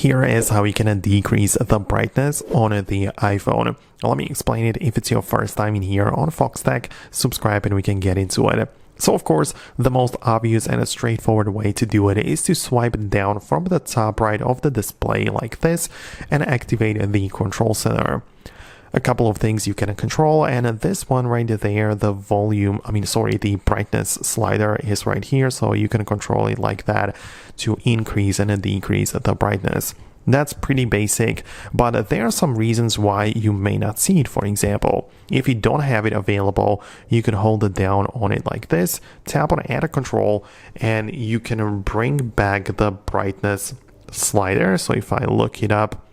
Here is how you can decrease the brightness on the iPhone. Let me explain it. If it's your first time in here on Foxtecc, subscribe and we can get into it. So of course, the most obvious and a straightforward way to do it is to swipe down from the top right of the display like this and activate the control center. A couple of things you can control, and this one right there, the the brightness slider is right here, so you can control it like that to increase and decrease the brightness. That's pretty basic, but there are some reasons why you may not see it. For example, if you don't have it available, you can hold it down on it like this, tap on add a control, and you can bring back the brightness slider. So if I look it up,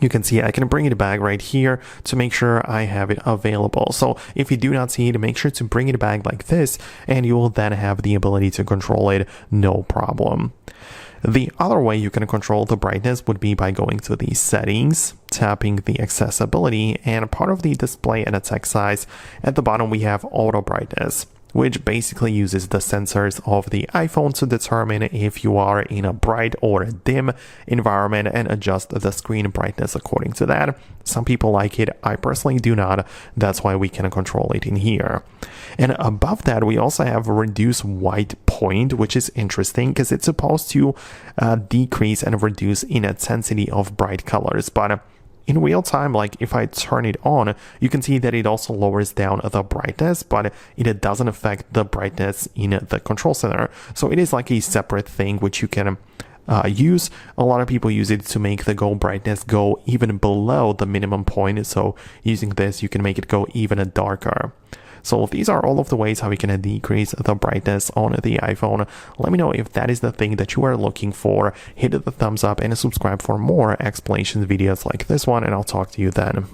you can see I can bring it back right here to make sure I have it available. So if you do not see it, make sure to bring it back like this, and you will then have the ability to control it no problem. The other way you can control the brightness would be by going to the settings, tapping the accessibility, and part of the display and the text size. At the bottom we have auto brightness, which basically uses the sensors of the iPhone to determine if you are in a bright or dim environment and adjust the screen brightness according to that. Some people like it, I personally do not. That's why we can control it in here. And above that, we also have reduce white point, which is interesting because it's supposed to decrease and reduce intensity of bright colors. But in real time, like if I turn it on, you can see that it also lowers down the brightness, but it doesn't affect the brightness in the control center. So it is like a separate thing which you can use. A lot of people use it to make the goal brightness go even below the minimum point. So using this, you can make it go even darker. So these are all of the ways how we can decrease the brightness on the iPhone. Let me know if that is the thing that you are looking for. Hit the thumbs up and subscribe for more explanation videos like this one, and I'll talk to you then.